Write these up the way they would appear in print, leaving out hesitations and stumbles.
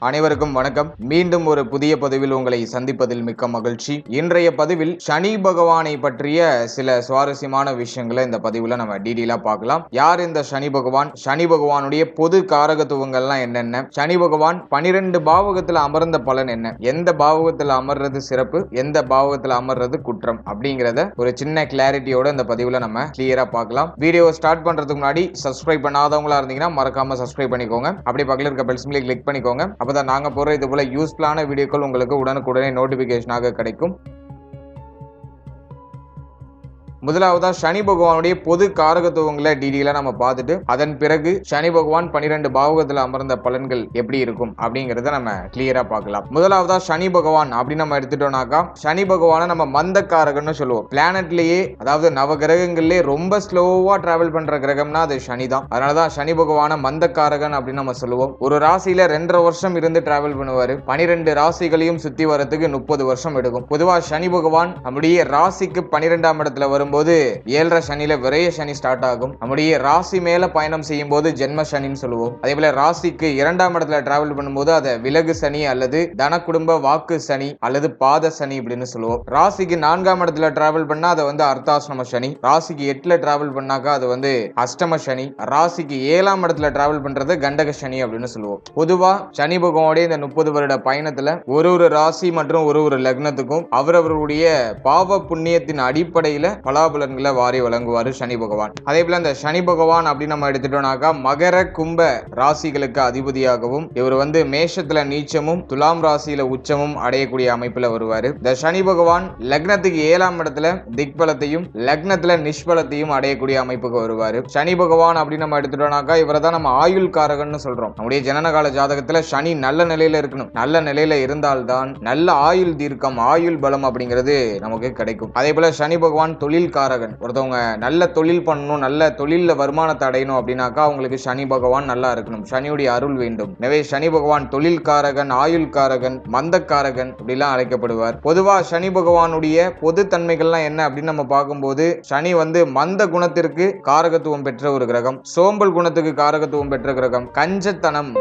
அனைவருக்கும் வணக்கம். மீண்டும் ஒரு புதிய பதிவில் உங்களை சந்திப்பதில் மிக்க மகிழ்ச்சி. இன்றைய பதிவில் சனி பகவானை பற்றிய சில சுவாரஸ்யமான விஷயங்களை இந்த பதிவுல நம்ம டீடெயிலா பார்க்கலாம். யார் இந்த சனி பகவான், சனி பகவானுடைய பொது காரகத்துவங்கள்லாம் என்னென்ன, சனி பகவான் 12 பாவகத்துல அமர்ந்த பலன் என்ன, எந்த பாவகத்துல அமர்றது சிறப்பு, எந்த பாவகத்துல அமர்றது குற்றம் அப்படிங்கிறத ஒரு சின்ன கிளாரிட்டியோட இந்த பதிவுல நம்ம கிளியரா பார்க்கலாம். வீடியோ ஸ்டார்ட் பண்றதுக்கு முன்னாடி சப்ஸ்கிரைப் பண்ணாதவங்களா இருந்தீங்கன்னா மறக்காம சப்ஸ்கிரைப் பண்ணிக்கோங்க. அப்படி பக்கத்துல இருக்க பெல் சிம்பலை கிளிக் பண்ணிக்கோங்க. அப்பதான் நாங்க போற இது போல யூஸ்ஃபுல்லான வீடியோக்கள் உங்களுக்கு உடனுக்குடனே நோட்டிபிகேஷனாக கிடைக்கும். முதலாவதா சனி பகவானுடைய பொது காரகத்துவங்களை டீடெயிலா நம்ம பார்த்துட்டு அதன் பிறகு சனி பகவான் 12 பாவகத்துல அமர்ந்த பலன்கள் எப்படி இருக்கும் அப்படிங்கறத நம்ம கிளியரா பார்க்கலாம். முதலாவதா சனி பகவான் அப்படின்னு நம்ம எடுத்துட்டோம்னாக்கா, சனி பகவானை நம்ம மந்த காரகன்னு சொல்லுவோம். பிளானட்லயே, அதாவது நவ கிரகங்கள்லயே ரொம்ப ஸ்லோவா டிராவல் பண்ற கிரகம்னா அது சனி தான். அதனாலதான் சனி பகவான மந்த காரகன் அப்படின்னு நம்ம சொல்லுவோம். ஒரு ராசியில 2.5 வருஷம் இருந்து டிராவல் பண்ணுவாரு. 12 ராசிகளையும் சுத்தி வரதுக்கு 30 வருஷம் எடுக்கும். பொதுவா சனி பகவான் நம்முடைய ராசிக்கு 12ஆம் இடத்துல வரும் போது 7.5 சனியில விரைய சனி ஸ்டார்ட் ஆகும். நம்முடைய ராசி மேல பயணம் செய்யும் போது ஜென்ம சனின்னு சொல்லுவோம். அதே போல ராசிக்கு 2ஆம் இடத்துல டிராவல் பண்ணும்போது அதை விலகு சனி அல்லது தன குடும்ப வாக்கு சனி அல்லது பாத சனி அப்படின்னு சொல்லுவோம். ராசிக்கு 4ஆம் இடத்துல டிராவல் பண்ணா அதை அர்த்தாசிரம சனி, ராசிக்கு 8ல டிராவல் பண்ணாக்கா அது அஷ்டம சனி, ராசிக்கு 7ஆம் இடத்துல டிராவல் பண்றது கண்டக சனி அப்படின்னு சொல்லுவோம். பொதுவா சனி பகவானுடைய இந்த 30 வருட பயணத்துல ஒரு ராசி மற்றும் ஒரு லக்னத்துக்கும் அவரவருடைய பாவ புண்ணியத்தின் அடிப்படையில பலாபலன்களை வாரி வழங்குவாரு சனி பகவான். அதே போல இந்த சனி பகவான் அப்படின்னு நம்ம எடுத்துட்டோம்னாக்கா மகர கும்ப ராசிகளுக்கு அதிபதியாகவும் இவர் மேஷத்துல நீச்சமும் துலாம் ராசியில உச்சமும் அடையக்கூடிய அமைப்புல வருவாரு. இந்த சனி பகவான் லக்னத்துக்கு 7ஆம் இடத்துல திக்பலத்தையும் லக்னத்துல நிஷ்பலத்தையும் அடையக்கூடிய அமைப்புக்கு வருவாரு. சனி பகவான் அப்படின்னு நம்ம எடுத்துட்டோம்னாக்கா இவரை தான் நம்ம ஆயுள் காரகன்னு சொல்றோம். நம்முடைய ஜனனகால ஜாதகத்துல சனி நல்ல நிலையில இருக்கணும். நல்ல நிலையில இருந்தால்தான் நல்ல ஆயுள் தீர்க்கம், ஆயுள் பலம் அப்படிங்கிறது நமக்கு கிடைக்கும். அதே போல சனி பகவான் தொழில் காரகன். ஒருத்தவங்க நல்ல தொழில் பண்ணணும், நல்ல தொழில வருமானத்தை அடையணும் அப்படின்னாக்கா அவங்களுக்கு சனி பகவான் நல்லா இருக்கணும், சனியுடைய அருள் வேண்டும். எனவே சனி பகவான் தொழில் காரகன், ஆயுள் காரகன், மந்த காரகன் இப்படிலாம் அழைக்கப்படுவார். பொதுவா சனி பகவானுடைய பொது தன்மைகள்லாம் என்ன அப்படின்னு நம்ம பார்க்கும்போது சனி மந்த குணத்திற்கு காரகத்துவம் பெற்ற ஒரு கிரகம், சோம்பல் குணத்துக்கு காரகத்துவம் பெற்ற கிரகம், கஞ்சத்தனம்,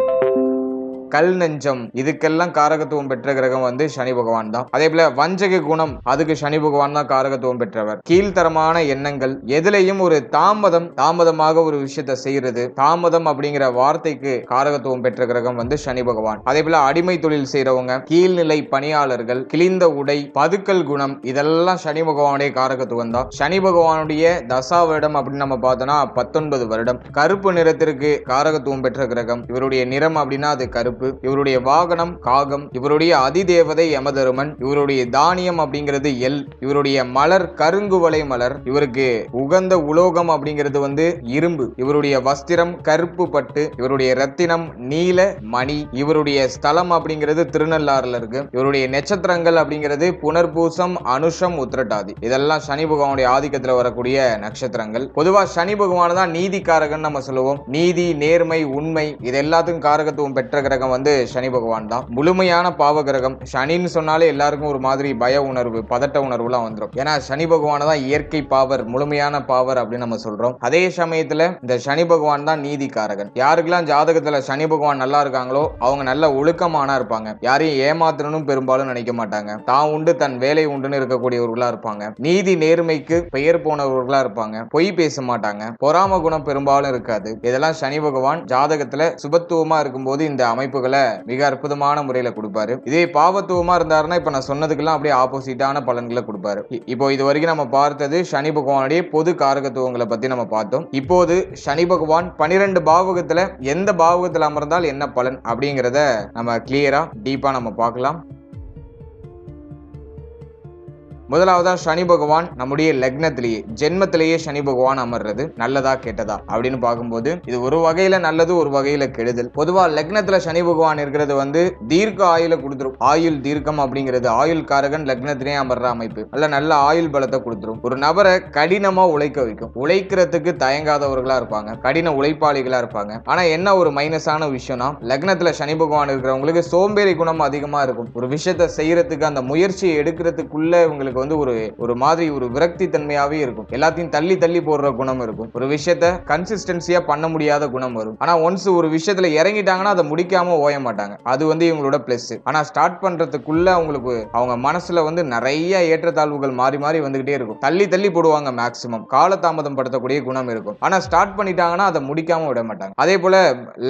கல் நெஞ்சம் இதுக்கெல்லாம் காரகத்துவம் பெற்ற கிரகம் சனி பகவான் தான். அதே போல வஞ்சக குணம் அதுக்கு சனி பகவான் தான் காரகத்துவம் பெற்றவர். கீழ்த்தரமான எண்ணங்கள், எதுலையும் ஒரு தாமதமாக ஒரு விஷயத்தை செய்யறது, தாமதம் அப்படிங்கிற வார்த்தைக்கு காரகத்துவம் பெற்ற கிரகம் சனி பகவான். அதே போல அடிமை தொழில் செய்யறவங்க, கீழ்நிலை பணியாளர்கள், கிழிந்த உடை, பதுக்கல் குணம் இதெல்லாம் சனி பகவானுடைய காரகத்துவம் தான். சனி பகவானுடைய தசா வருடம் அப்படின்னு நம்ம பார்த்தோம்னா 19 வருடம். கருப்பு நிறத்திற்கு காரகத்துவம் பெற்ற கிரகம். இவருடைய நிறம் அப்படின்னா அது கருப்பு. இவருடைய வாகனம் காகம். இவருடைய அதிதேவதை யமதருமன். இவருடைய தானியம் அப்படிங்கிறது எல். இவருடைய மலர் கருங்குவளை மலர். இவருக்கு உகந்த உலோகம் அப்படிங்கிறது இரும்பு. இவருடைய வஸ்திரம் கருப்பு பட்டு. இவருடைய ரத்தினம் நீல மணி. இவருடைய ஸ்தலம் அப்படிங்கிறது திருநள்ளாறுல இருக்கு. இவருடைய நட்சத்திரங்கள் அப்படிங்கிறது புனர்பூசம், அனுஷம், உத்திரட்டாதி. இதெல்லாம் சனி பகவானுடைய ஆதிக்கத்தில் வரக்கூடிய நட்சத்திரங்கள். பொதுவா சனி பகவான் தான் நீதிக்காரகன் நம்ம சொல்லுவோம். நீதி, நேர்மை, உண்மை இது எல்லாத்துக்கும் காரகத்துவம் பெற்ற கிரகம் சனி பகவான் தான். முழுமையான பாவ கிரகம். சனின்னு சொன்னாலே எல்லாருக்கும் ஒரு மாதிரி பய உணர்வு, பதட்ட உணர்வுலாம் வந்துடும். ஏன்னா சனி பகவான் தான் இயற்கை பாவர், முழுமையான பாவர் அப்படின்னு நம்ம சொல்றோம். அதே சமயத்துல இந்த சனி பகவான் தான் நீதி காரகன். யாருக்கெல்லாம் ஜாதகத்துல சனி பகவான் நல்லா இருக்காங்களோ அவங்க நல்ல ஒழுக்கமானா இருப்பாங்க. யாரையும் ஏமாத்தணும் பெரும்பாலும் நினைக்க மாட்டாங்க. தான் உண்டு தன் வேலை உண்டுன்னு இருக்கக்கூடியவர்களா இருப்பாங்க. நீதி நேர்மைக்கு பெயர் போனவர்களா இருப்பாங்க. பொய் பேச மாட்டாங்க. பொறாம குணம் பெரும்பாலும் இருக்காது. இதெல்லாம் சனி பகவான் ஜாதகத்துல சுபத்துவமா இருக்கும்போது இந்த அமைப்புகளை மிக அற்புதமான முறையில கொடுப்பாரு. இதே பாவத்துவமா இருந்தாருன்னா இப்ப நான் சொன்னதுக்கெல்லாம் அப்படியே ஆப்போசிட்டான பலன்களை கொடுப்பாரு. இப்போ இது வரைக்கும் நம்ம பார்த்தது சனி பகவானுடைய பொது காரகத்துவங்களை பத்தி நம்ம பார்த்தோம். இப்போது சனி பகவான் 12 பாவகத்துல எந்த பாவகத்துல அமர்ந்தால் என்ன பலன் அப்படிங்கிறத நம்ம கிளியரா டீப்பா நம்ம பார்க்கலாம். முதலாவதா சனி பகவான் நம்முடைய லக்னத்திலேயே ஜென்மத்திலேயே சனி பகவான் அமர்றது நல்லதா கெட்டதா அப்படின்னு பார்க்கும்போது இது ஒரு வகையில நல்லது, ஒரு வகையில கெடுதல். பொதுவா லக்னத்துல சனி பகவான் இருக்கிறது தீர்க்க ஆயுள கொடுத்துரும். ஆயுள் தீர்க்கம் அப்படிங்கிறது ஆயுள் காரகன் லக்னத்திலேயே அமர்ற அமைப்பு நல்ல ஆயுள் பலத்தை கொடுத்துரும். ஒரு நபரை கடினமா உழைக்க வைக்கும். உழைக்கிறதுக்கு தயங்காதவர்களா இருப்பாங்க, கடின உழைப்பாளிகளா இருப்பாங்க. ஆனா என்ன ஒரு மைனஸான விஷயம்னா லக்னத்துல சனி பகவான் இருக்கிறவங்களுக்கு சோம்பேறி குணம் அதிகமா இருக்கும். ஒரு விஷயத்தை செய்யறதுக்கு அந்த முயற்சியை எடுக்கிறதுக்குள்ள இவங்களுக்கு இவங்களுக்கு வந்து ஒரு மாதிரி ஒரு விரக்தி தன்மையாவே இருக்கும். எல்லாத்தையும் தள்ளி தள்ளி போடுற குணம் இருக்கும். ஒரு விஷயத்த கன்சிஸ்டன்சியா பண்ண முடியாத குணம் வரும். ஆனா ஒன்ஸ் ஒரு விஷயத்துல இறங்கிட்டாங்கன்னா அதை முடிக்காம ஓய மாட்டாங்க. அது வந்து இவங்களோட பிளஸ். ஆனா ஸ்டார்ட் பண்றதுக்குள்ள அவங்களுக்கு அவங்க மனசுல வந்து நிறைய ஏற்றத்தாழ்வுகள் மாறி மாறி வந்துகிட்டே இருக்கும். தள்ளி தள்ளி போடுவாங்க. மேக்சிமம் காலதாமதம் படுத்தக்கூடிய குணம் இருக்கும். ஆனா ஸ்டார்ட் பண்ணிட்டாங்கன்னா அதை முடிக்காம விட மாட்டாங்க. அதே போல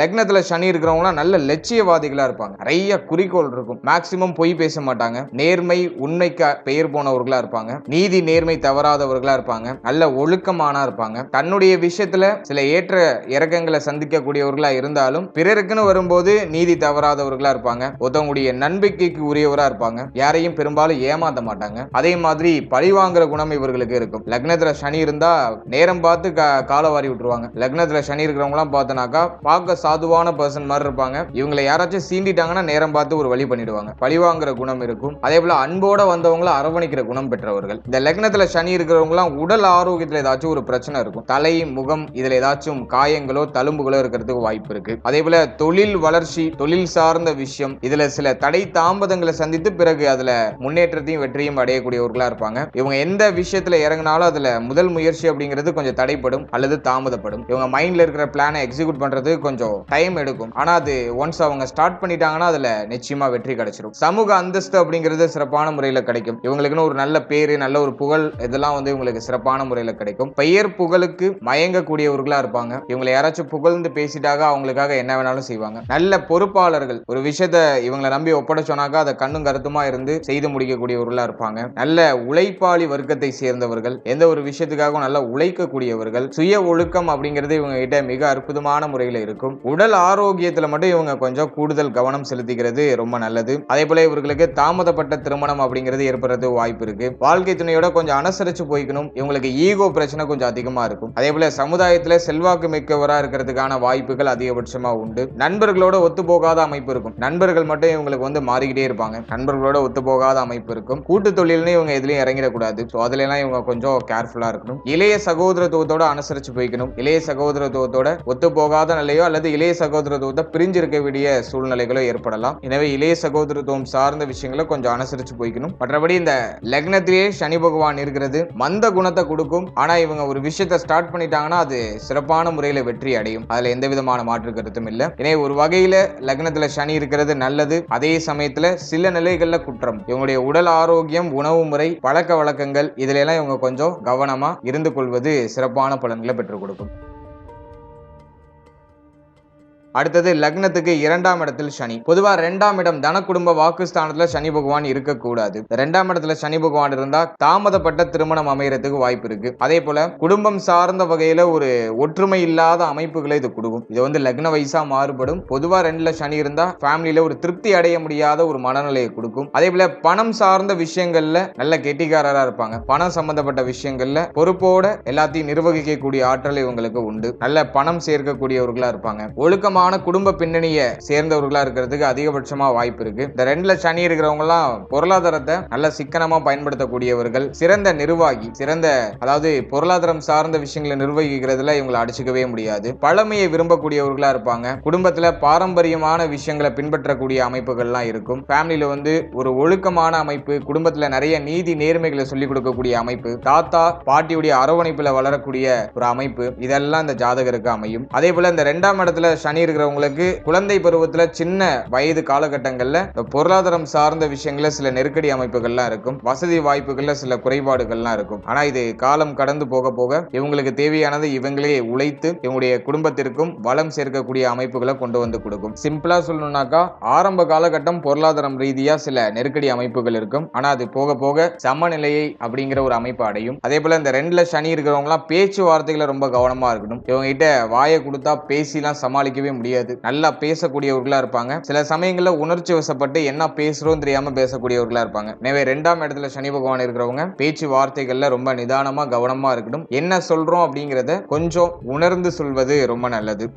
லக்னத்துல சனி இருக்கிறவங்க நல்ல லட்சியவாதிகளா இருப்பாங்க. நிறைய குறிக்கோள் இருக்கும். மேக்சிமம் பொய் பேச மாட்டாங்க. நேர்மை உண்மைக்கு பெயர் போனவர்களா இருப்பாங்க. நீதி நேர்மை தவறாதவர்களா இருப்பாங்க. நல்ல ஒழுக்கமானா இருப்பாங்க. தன்னுடைய விஷயத்துல சில ஏற்ற இறக்கங்களை சந்திக்கக்கூடியவர்களா இருந்தாலும் பிறருக்குன்னு வரும்போது நீதி தவறாதவர்களா இருப்பாங்க. ஒருத்தவங்களுடைய நம்பிக்கைக்கு உரியவரா இருப்பாங்க. யாரையும் பெரும்பாலும் ஏமாத்த மாட்டாங்க. அதே மாதிரி பழிவாங்குற குணம் இவர்களுக்கு இருக்கும். லக்னத்துல சனி இருந்தா நேரம் பார்த்து காலை வாரி விட்டுருவாங்க. லக்னத்துல சனி இருக்கிறவங்க எல்லாம் பார்த்தனாக்கா பார்க்க சாதுவான பர்சன் மாதிரி இருப்பாங்க. இவங்களை யாராச்சும் சீண்டிட்டாங்கன்னா நேரம் பார்த்து ஒரு வழி பண்ணிடுவாங்க. பழிவாங்குற குணம் இருக்கும். அதே போல அன்போட வந்தவங்களை அரவணைக்கிற குணம் பெற்றவர்கள். இந்த லக்னத்துல சனி இருக்கிறவங்க எல்லாம் உடல் ஆரோக்கியத்துல ஏதாச்சும் ஒரு பிரச்சனை இருக்கும். தலை முகம் இதுல ஏதாச்சும் காயங்களோ தழும்புகளோ இருக்கிறதுக்கு வாய்ப்பு இருக்கு. அதே போல தொழில் வளர்ச்சி தொழில் சார்ந்த விஷயம் இதுல சில தடை தாமதங்களை சந்தித்து பிறகு அதுல முன்னேற்றத்தையும் வெற்றியும் அடையக்கூடியவர்களா இருப்பாங்க. இவங்க எந்த விஷயத்துல இறங்கினாலும் அதுல முதல் முயற்சி அப்படிங்கிறது கொஞ்சம் தடைப்படும் அல்லது தாமதப்படும். இவங்க மைண்ட்ல இருக்கிற பிளானை எக்ஸிக்யூட் பண்றது கொஞ்சம் டைம் எடுக்கும். ஆனா அது ஒன்ஸ் அவங்க ஸ்டார்ட் பண்ணிட்டாங்கன்னா அதுல நிச்சயமா வெற்றி கிடைச்சிடும். சமூக அந்தஸ்து அப்படிங்கிறது சிறப்பான முறையில் கிடைக்கும். இவங்களுக்குன்னு ஒரு நல்ல பேரு நல்ல ஒரு புகழ் இதெல்லாம் வந்து இவங்களுக்கு சிறப்பான முறையில் கிடைக்கும். பெயர் புகழுக்கு மயங்கக்கூடியவர்களா இருப்பாங்க. இவங்களை யாராச்சும் புகழ்ந்து பேசிட்டாக அவங்களுக்காக என்ன வேணாலும் செய்வாங்க. நல்ல பொறுப்பாளர்கள். ஒரு விஷயத்த இவங்களை நம்பி ஒப்படைச்சோனாக்கா அதை கண்ணும் கருத்துமா இருந்து செய்து முடிக்கக்கூடியவர்களா இருப்பாங்க. நல்ல உழைப்பாளி வர்க்கத்தை சேர்ந்தவர்கள். எந்த ஒரு விஷயத்துக்காகவும் நல்லா உழைக்கக்கூடியவர்கள். சுய ஒழுக்கம் அப்படிங்கிறது இவங்க கிட்ட மிக அற்புதமான முறையில் இருக்கும். உடல் ஆரோக்கியத்துல மட்டும் இவங்க கொஞ்சம் கூடுதல் கவனம் செலுத்திக்கிறது ரொம்ப நல்லது. அதே போல இவர்களுக்கு தாமதப்பட்ட திருமணம் அப்படிங்கிறது ஏற்படுறது வாய்ப்பு இருக்கு. வாழ்க்கை துணையோட கொஞ்சம் அனுசரிச்சு போய்க்கணும். இவங்களுக்கு ஈகோ பிரச்சனை கொஞ்சம் அதிகமா இருக்கும். அதே போல சமுதாயத்துல செல்வாக்கு மிக்கவரா இருக்கிறதுக்கான வாய்ப்புகள் அதிகபட்சமா உண்டு. நண்பர்களோட ஒத்து போகாத அமைப்பு இருக்கும். நண்பர்கள் மட்டும் இவங்களுக்கு வந்து மாறிக்கிட்டே இருப்பாங்க. நண்பர்களோட ஒத்து போகாத அமைப்பு இருக்கும். கூட்டு தொழில்னு இவங்க எதுலயும் இறங்கிடக்கூடாது. அதுல எல்லாம் இவங்க கொஞ்சம் கேர்ஃபுல்லா இருக்கணும். இளைய சகோதரத்துவத்தோட அனுசரிச்சு போய்க்கணும். இளைய சகோதரத்துவத்தோட ஒத்து போகாத நிலையோ அல்லது இளைய சகோதரத்துவத்தை பிரிஞ்சிருக்க வேண்டிய சூழ்நிலைகளோ ஏற்படலாம். எனவே இளைய சகோதரத்துவம் சார்ந்த விஷயங்களை கொஞ்சம் அனுசரிச்சு போய்க்கணும். மற்றபடி இந்த லக்னத்திலேயே சனி பகவான் இருக்கிறது மந்த குணத்தை கொடுக்கும். ஆனா இவங்க ஒரு விஷயத்தை ஸ்டார்ட் பண்ணிட்டாங்கன்னா அது சிறப்பான முறையில வெற்றி அடையும். அதுல எந்த விதமான மாற்று கருத்தும் இல்ல. எனவே ஒரு வகையில லக்னத்துல சனி இருக்கிறது நல்லது. அதே சமயத்துல சில நிலைகள்ல குற்றம். இவங்களுடைய உடல் ஆரோக்கியம் உணவு முறை பழக்க வழக்கங்கள் இதுல எல்லாம் இவங்க கொஞ்சம் கவனமா இருந்து கொள்வது சிறப்பான பலன்களை பெற்றுக் கொடுக்கும். அடுத்தது லக்னத்துக்கு 2ஆம் இடத்தில் சனி. பொதுவா 2ஆம் இடம் தன குடும்ப வாக்குஸ்தானத்துல சனி பகவான் இருக்கக்கூடாது. 2ஆம் இடத்துல சனி பகவான் இருந்தா தாமதப்பட்ட திருமணம் அமையறதுக்கு வாய்ப்பு இருக்கு. அதே போல குடும்பம் சார்ந்த வகையில ஒரு ஒற்றுமை இல்லாத அமைப்புகளை இது கொடுக்கும். இது வந்து லக்ன வயசா மாறுபடும். பொதுவா 2ல சனி இருந்தா ஃபேமிலியில ஒரு திருப்தி அடைய முடியாத ஒரு மனநிலையை கொடுக்கும். அதே போல பணம் சார்ந்த விஷயங்கள்ல நல்ல கெட்டிக்காரரா இருப்பாங்க. பணம் சம்பந்தப்பட்ட விஷயங்கள்ல பொறுப்போட எல்லாத்தையும் நிர்வகிக்கக்கூடிய ஆற்றல் இவங்களுக்கு உண்டு. நல்ல பணம் சேர்க்கக்கூடியவர்களா இருப்பாங்க. ஒழுக்கமான குடும்ப பின்னணியை சேர்ந்தவர்களா இருக்கிறதுக்கு அதிகபட்சமா வாய்ப்பு இருக்கு. இந்த 2ல சனி இருக்கிறவங்க எல்லாம் பொருளாதாரத்தை நல்ல சிக்கனமா பயன்படுத்தக்கூடியவர்கள். சிறந்த நிர்வாகி. அதாவது பொருளாதாரம் சார்ந்த விஷயங்களை நிர்வகிக்கிறதுல இவங்களை அடிச்சுக்கவே முடியாது. பழமையை விரும்பக்கூடியவர்களா இருப்பாங்க. குடும்பத்துல பாரம்பரியமான விஷயங்களை பின்பற்றக்கூடிய அமைப்புகள்லாம் இருக்கும். ஃபேமிலியில வந்து ஒரு ஒழுக்கமான அமைப்பு, குடும்பத்துல நிறைய நீதி நேர்மைகளை சொல்லிக் கொடுக்கக்கூடிய அமைப்பு, தாத்தா பாட்டியுடைய அரவணைப்புல வளரக்கூடிய ஒரு அமைப்பு, இதெல்லாம் இந்த ஜாதகருக்கு அமையும். அதே போல இந்த 2ஆம் இடத்துல சனி இருக்கிறவங்களுக்கு குழந்தை பருவத்துல சின்ன வயது காலகட்டங்கள்ல பொருளாதாரம் சார்ந்த விஷயங்கள சில நெருக்கடி அமைப்புகள்லாம் இருக்கும். வசதி வாய்ப்புகள்ல சில குறைபாடுகள்லாம் இருக்கும். ஆனா இது காலம் கடந்து போக போக இவங்களுக்கு தேவையானது இவங்களே உழைத்து இவங்களுடைய குடும்பத்திற்கும் வளம் சேர்க்கக்கூடிய அமைப்புகளை கொண்டு வந்து கொடுக்கும். சிம்பிளா சொல்லணும்னாக்கா ஆரம்ப காலகட்டம் பொருளாதாரம் ரீதியா சில நெருக்கடி அமைப்புகள் இருக்கும். ஆனா அது போக போக சமநிலையை அப்படிங்கிற ஒரு அமைப்பு அடையும். அதே போல இந்த 2ல சனி இருக்கிறவங்க எல்லாம் பேச்சுவார்த்தைகளை ரொம்ப கவனமா இருக்கணும். இவங்க கிட்ட வாயை கொடுத்தா பேசிலாம் சமாளிக்கவே முடியாது. நல்லா பேசக்கூடியவர்களா இருப்பாங்க. சில சமயங்கள்ல உணர்ச்சி வசப்பட்டு என்ன பேசுறோம் தெரியாம பேசக்கூடியவர்களா இருப்பாங்க. எனவே 2ஆம் இடத்துல சனி பகவான் இருக்கிறவங்க பேச்சு வார்த்தைகள்ல ரொம்ப நிதானமா கவனமா இருக்கணும். என்ன சொல்றோம் அப்படிங்கறத கொஞ்சம் உணர்ந்து சொல்வது ரொம்ப நல்லது.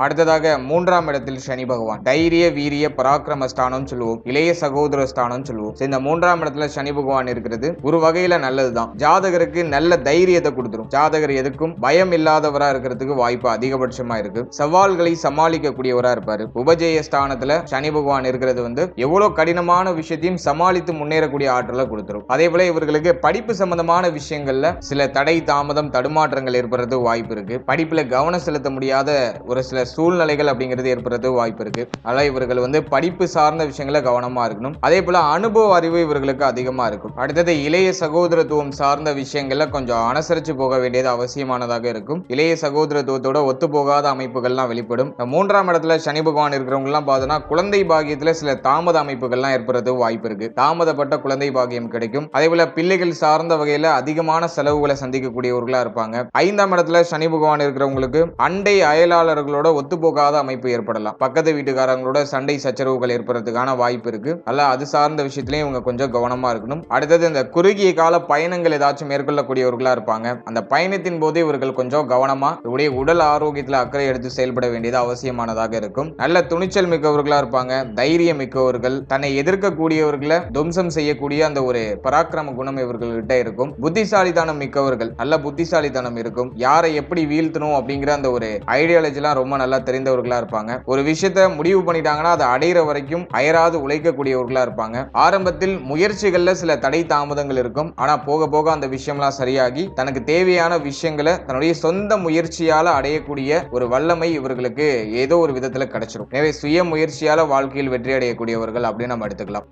அடுத்ததாக 3ஆம் இடத்தில் சனி பகவான் தைரிய வீரிய பராக்கிரம ஸ்தானம் சொல்லுவோம், இளைய சகோதர ஸ்தானம் சொல்லுவோம். இந்த 3ஆம் இடத்துல சனி பகவான் இருக்கிறது ஒரு வகையில நல்லதுதான். ஜாதகருக்கு நல்ல தைரியத்தை கொடுத்துரும். ஜாதகர் எதுக்கும் பயம் இல்லாதவரா இருக்கிறதுக்கு வாய்ப்பு அதிகபட்சமா இருக்கு. சவால்களை சமாளிக்க கூடியவரா இருப்பாரு. உபஜய ஸ்தானத்துல சனி பகவான் இருக்கிறது எவ்வளவு கடினமான விஷயத்தையும் சமாளித்து முன்னேறக்கூடிய ஆற்றலை கொடுத்துரும். அதே போல இவர்களுக்கு படிப்பு சம்பந்தமான விஷயங்கள்ல சில தடை தாமதம் தடுமாற்றங்கள் ஏற்படுறது வாய்ப்பு இருக்கு. படிப்புல கவனம் செலுத்த முடியாத ஒரு சில சூழ்நிலைகள் அப்படிங்கிறது ஏற்படுறது வாய்ப்பு இருக்கு. அதனால இவர்கள் படிப்பு சார்ந்த விஷயங்களை கவனமா இருக்கணும். அதே போல அனுபவ அறிவு இவர்களுக்கு அதிகமா இருக்கும். அடுத்தது இளைய சகோதரத்துவம் சார்ந்த விஷயங்கள்ல கொஞ்சம் அனுசரிச்சு போக வேண்டியது அவசியமானதாக இருக்கும். இளைய சகோதரத்துவத்தோட ஒத்து போகாத அமைப்புகள்லாம் வெளிப்படும். 3ஆம் இடத்துல சனி பகவான் இருக்கிறவங்க எல்லாம் பார்த்தோம்னா குழந்தை பாகியத்துல சில தாமத அமைப்புகள்லாம் ஏற்படுறது வாய்ப்பு இருக்கு. தாமதப்பட்ட குழந்தை பாகியம் கிடைக்கும். அதே போல பிள்ளைகள் சார்ந்த வகையில அதிகமான செலவுகளை சந்திக்கக்கூடியவர்களா இருப்பாங்க. 5ஆம் இடத்துல சனி பகவான் இருக்கிறவங்களுக்கு அண்டை அயலாளர்களோட ஒத்துப்போகாத அமைப்பு ஏற்படலாம். பக்கத்து வீட்டுக்காரங்களோட சண்டை சச்சரவுகள் ஏற்படுறதுக்கான வாய்ப்பு இருக்கு. அல்ல அது சார்ந்த விஷயத்திலையும் இவங்க கொஞ்சம் கவனமா இருக்கணும். அடுத்தது இந்த குறுகிய கால பயணங்கள் ஏதாச்சும் மேற்கொள்ளக்கூடியவர்களா இருப்பாங்க. அந்த பயணத்தின் போது இவர்கள் கொஞ்சம் கவனமா இவருடைய உடல் ஆரோக்கியத்தில் அக்கறை எடுத்து செயல்பட வேண்டியது அவசியமானதாக இருக்கும். நல்ல துணிச்சல் மிக்கவர்களா இருப்பாங்க. தைரியம் மிக்கவர்கள், தன்னை எதிர்க்கக்கூடியவர்களை துவம்சம் செய்யக்கூடிய அந்த ஒரு பராக்கிரம குணம் இவர்கள்கிட்ட இருக்கும். புத்திசாலித்தனம் மிக்கவர்கள், நல்ல புத்திசாலித்தனம் இருக்கும். யாரை எப்படி வீழ்த்தணும் அப்படிங்கிற அந்த ஒரு ஐடியாலஜி எல்லாம் ரொம்ப நல்லா தெரிந்தவர்களா இருப்பாங்க. ஒரு விஷயத்தை முடிவு பண்ணிட்டாங்கன்னா அதை அடையிற வரைக்கும் அயராது உழைக்கக்கூடியவர்களா இருப்பாங்க. ஆரம்பத்தில் முயற்சிகள்ல சில தடை தாமதங்கள் இருக்கும். ஆனா போக போக அந்த விஷயம்லாம் சரியாகி தனக்கு தேவையான விஷயங்களை தன்னுடைய சொந்த முயற்சியால அடையக்கூடிய ஒரு வல்லமை இவர்களுக்கு ஏதோ ஒரு விதத்துல கிடைச்சிடும். எனவே சுய முயற்சியால வாழ்க்கையில் வெற்றி அடையக்கூடியவர்கள் அப்படின்னு நம்ம எடுத்துக்கலாம்.